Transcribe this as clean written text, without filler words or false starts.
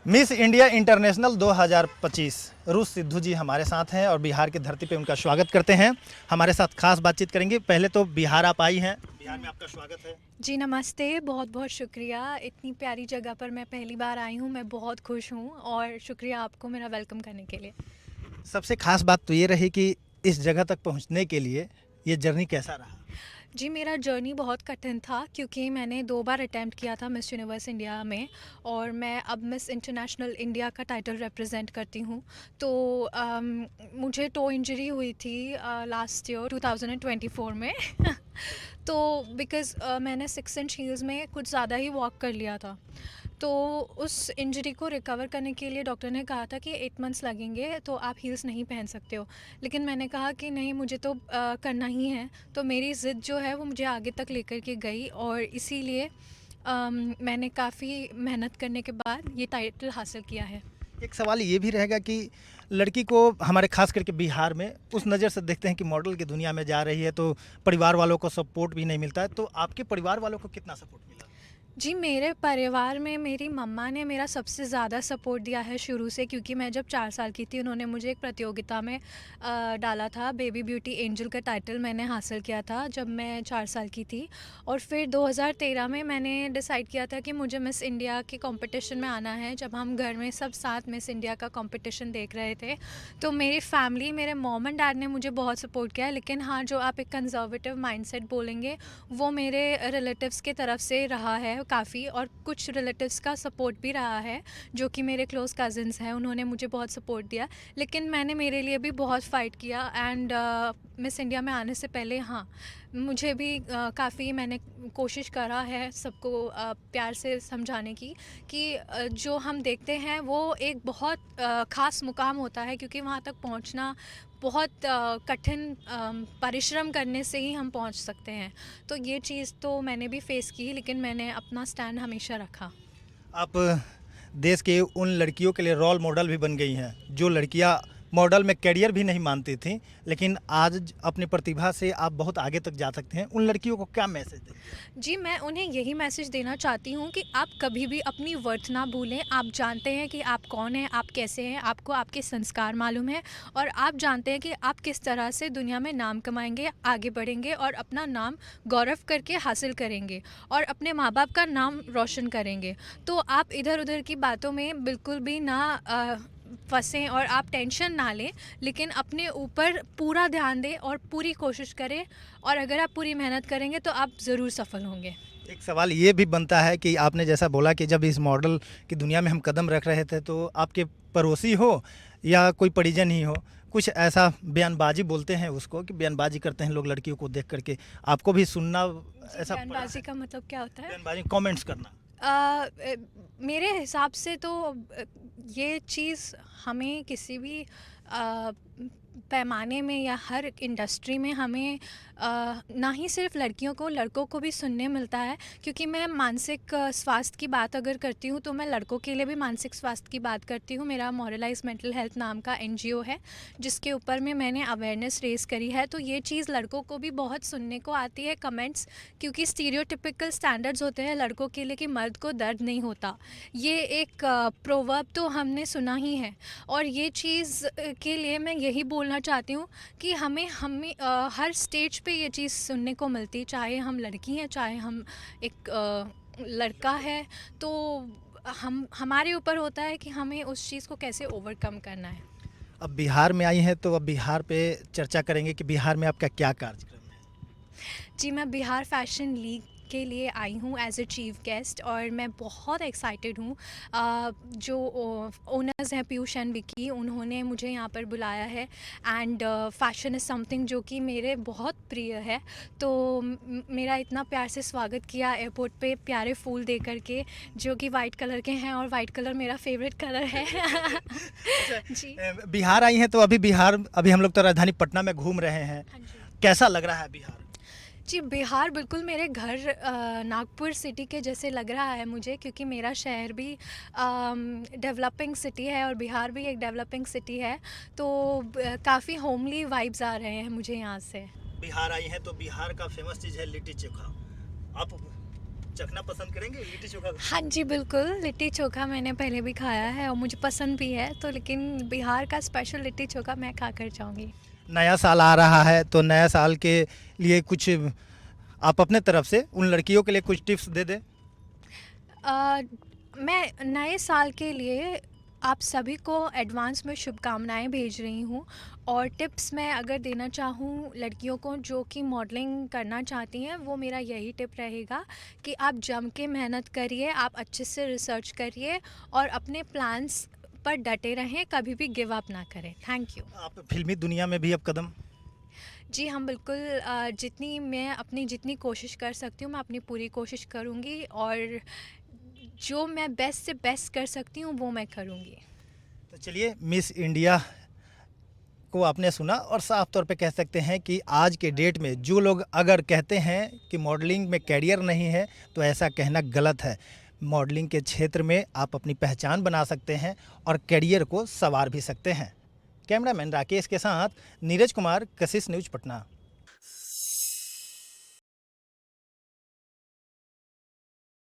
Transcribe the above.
Miss India international 2025 रुस सिद्धू जी हमारे साथ हैं और बिहार की धरती पे उनका स्वागत करते हैं। हमारे साथ खास बातचीत करेंगे। पहले तो बिहार आप आई हैं, बिहार में आपका स्वागत है। जी नमस्ते, बहुत बहुत शुक्रिया। इतनी प्यारी जगह पर मैं पहली बार आई हूँ, मैं बहुत खुश हूँ और शुक्रिया आपको मेरा वेलकम करने के लिए। सबसे खास बात तो ये रही कि इस जगह तक पहुंचने के लिए ये जर्नी कैसा रहा? जी, मेरा जर्नी बहुत कठिन था क्योंकि मैंने 2 बार अटेम्प्ट किया था मिस यूनिवर्स इंडिया में और मैं अब मिस इंटरनेशनल इंडिया का टाइटल रिप्रेजेंट करती हूँ। तो मुझे टो इंजरी हुई थी लास्ट ईयर 2024 में। तो बिकॉज़ मैंने 6 इंच हील्स में कुछ ज़्यादा ही वॉक कर लिया था। तो उस इंजरी को रिकवर करने के लिए डॉक्टर ने कहा था कि 8 मंथ्स लगेंगे, तो आप हील्स नहीं पहन सकते हो। लेकिन मैंने कहा कि नहीं, मुझे तो करना ही है। तो मेरी ज़िद जो है वो मुझे आगे तक लेकर के गई और इसीलिए मैंने काफ़ी मेहनत करने के बाद ये टाइटल हासिल किया है। एक सवाल ये भी रहेगा कि लड़की को हमारे खास करके बिहार में उस नज़र से देखते हैं कि मॉडल की दुनिया में जा रही है तो परिवार वालों को सपोर्ट भी नहीं मिलता है, तो आपके परिवार वालों को कितना सपोर्ट मिला? जी, मेरे परिवार में मेरी मम्मा ने मेरा सबसे ज़्यादा सपोर्ट दिया है शुरू से, क्योंकि मैं जब 4 साल की थी उन्होंने मुझे एक प्रतियोगिता में डाला था। बेबी ब्यूटी एंजल का टाइटल मैंने हासिल किया था जब मैं 4 साल की थी और फिर 2013 में मैंने डिसाइड किया था कि मुझे मिस इंडिया के कॉम्पिटिशन में आना है। जब हम घर में सब साथ मिस इंडिया का कॉम्पिटिशन देख रहे थे, तो मेरी फैमिली, मेरे मॉम एंड डैड ने मुझे बहुत सपोर्ट किया है। लेकिन हाँ, जो आप एक कंज़र्वेटिव माइंडसेट बोलेंगे, वो मेरे रिलेटिव्स की तरफ से रहा है काफ़ी, और कुछ रिलेटिव्स का सपोर्ट भी रहा है जो कि मेरे क्लोज़ कज़िन्स हैं, उन्होंने मुझे बहुत सपोर्ट दिया। लेकिन मैंने मेरे लिए भी बहुत फ़ाइट किया एंड मिस इंडिया में आने से पहले हाँ, मुझे भी काफ़ी मैंने कोशिश करा है सबको प्यार से समझाने की कि जो हम देखते हैं वो एक बहुत ख़ास मुकाम होता है, क्योंकि वहाँ तक पहुँचना बहुत कठिन परिश्रम करने से ही हम पहुँच सकते हैं। तो ये चीज़ तो मैंने भी फ़ेस की, लेकिन मैंने अपना स्टैंड हमेशा रखा। आप देश के उन लड़कियों के लिए रोल मॉडल भी बन गई हैं जो लड़कियां मॉडल में करियर भी नहीं मानती थीं, लेकिन आज अपनी प्रतिभा से आप बहुत आगे तक जा सकते हैं। उन लड़कियों को क्या मैसेज देंगे? जी, मैं उन्हें यही मैसेज देना चाहती हूँ कि आप कभी भी अपनी वर्थ ना भूलें। आप जानते हैं कि आप कौन हैं, आप कैसे हैं, आपको आपके संस्कार मालूम है और आप जानते हैं कि आप किस तरह से दुनिया में नाम कमाएँगे, आगे बढ़ेंगे और अपना नाम गौरव करके हासिल करेंगे और अपने माँ-बाप का नाम रोशन करेंगे। तो आप इधर-उधर की बातों में बिल्कुल भी ना फँसें और आप टेंशन ना लें, लेकिन अपने ऊपर पूरा ध्यान दें और पूरी कोशिश करें, और अगर आप पूरी मेहनत करेंगे तो आप ज़रूर सफल होंगे। एक सवाल ये भी बनता है कि आपने जैसा बोला कि जब इस मॉडल की दुनिया में हम कदम रख रहे थे तो आपके पड़ोसी हो या कोई परिजन ही हो, कुछ ऐसा बयानबाजी बोलते हैं उसको कि बयानबाजी करते हैं लोग लड़कियों को देख करके, आपको भी सुनना जी, ऐसा पड़ा बयानबाजी है? का मतलब क्या होता है? बयानबाजी कमेंट्स करना। मेरे हिसाब से तो ये चीज़ हमें किसी भी पैमाने में या हर इंडस्ट्री में हमें ना ही सिर्फ लड़कियों को, लड़कों को भी सुनने मिलता है। क्योंकि मैं मानसिक स्वास्थ्य की बात अगर करती हूँ तो मैं लड़कों के लिए भी मानसिक स्वास्थ्य की बात करती हूँ। मेरा मोरलाइज मेंटल हेल्थ नाम का एनजीओ है जिसके ऊपर में मैंने अवेयरनेस रेज़ करी है। तो ये चीज़ लड़कों को भी बहुत सुनने को आती है, कमेंट्स, क्योंकि स्टीरियोटिपिकल स्टैंडर्ड्स होते हैं लड़कों के लिए कि मर्द को दर्द नहीं होता। ये एक प्रोवर्ब तो हमने सुना ही है, और ये चीज़ के लिए मैं यही बोलना चाहती हूँ कि हमें हमें हर स्टेज पे ये चीज़ सुनने को मिलती, चाहे हम लड़की हैं, चाहे हम एक लड़का है। तो हम हमारे ऊपर होता है कि हमें उस चीज़ को कैसे ओवरकम करना है। अब बिहार में आई हैं तो अब बिहार पे चर्चा करेंगे कि बिहार में आपका क्या कार्यक्रम है? जी, मैं बिहार फ़ैशन लीग के लिए आई हूँ एज़ अ चीफ़ गेस्ट और मैं बहुत एक्साइटेड हूँ। जो ओनर्स हैं पीयूष एंड विकी, उन्होंने मुझे यहाँ पर बुलाया है एंड फ़ैशन इज़ समथिंग जो कि मेरे बहुत प्रिय है। तो मेरा इतना प्यार से स्वागत किया एयरपोर्ट पे, प्यारे फूल दे कर के, जो कि वाइट कलर के हैं और वाइट कलर मेरा फ़ेवरेट कलर है। अच्छा, जी। बिहार आई हैं तो अभी हम लोग तो राजधानी पटना में घूम रहे हैं। हाँ जी। कैसा लग रहा है बिहार? जी, बिहार बिल्कुल मेरे घर नागपुर सिटी के जैसे लग रहा है मुझे, क्योंकि मेरा शहर भी डेवलपिंग सिटी है और बिहार भी एक डेवलपिंग सिटी है। तो काफ़ी होमली वाइब्स आ रहे हैं मुझे यहाँ से। बिहार आई हैं तो बिहार का फेमस चीज़ है लिट्टी चोखा। आप चखना पसंद करेंगे लिट्टी चोखा? हाँ जी, बिल्कुल, लिट्टी चोखा मैंने पहले भी खाया है और मुझे पसंद भी है, तो लेकिन बिहार का स्पेशल लिट्टी चोखा मैं खाकर जाऊँगी। नया साल आ रहा है तो नया साल के लिए कुछ आप अपने तरफ से उन लड़कियों के लिए कुछ टिप्स दे दें। अ, मैं नए साल के लिए आप सभी को एडवांस में शुभकामनाएँ भेज रही हूँ और टिप्स मैं अगर देना चाहूँ लड़कियों को जो कि मॉडलिंग करना चाहती हैं, वो मेरा यही टिप रहेगा कि आप जम के मेहनत करिए, आप अच्छे से रिसर्च करिए और अपने प्लान्स पर डटे रहें, कभी भी गिव अप ना करें। Thank you. आप फिल्मी दुनिया में भी अब कदम। जी, हम बिल्कुल जितनी मैं अपनी जितनी कोशिश कर सकती हूँ, मैं अपनी पूरी कोशिश करूँगी और जो मैं बेस्ट से बेस्ट कर सकती हूँ, वो मैं करूँगी। तो चलिए, मिस इंडिया को आपने सुना और साफ तौर पे कह सकते हैं कि आज के डेट में जो लोग अगर कहते हैं कि मॉडलिंग में करियर नहीं है तो ऐसा कहना गलत है। मॉडलिंग के क्षेत्र में आप अपनी पहचान बना सकते हैं और करियर को संवार भी सकते हैं। कैमरामैन राकेश के साथ नीरज कुमार, कशिश न्यूज़ पटना।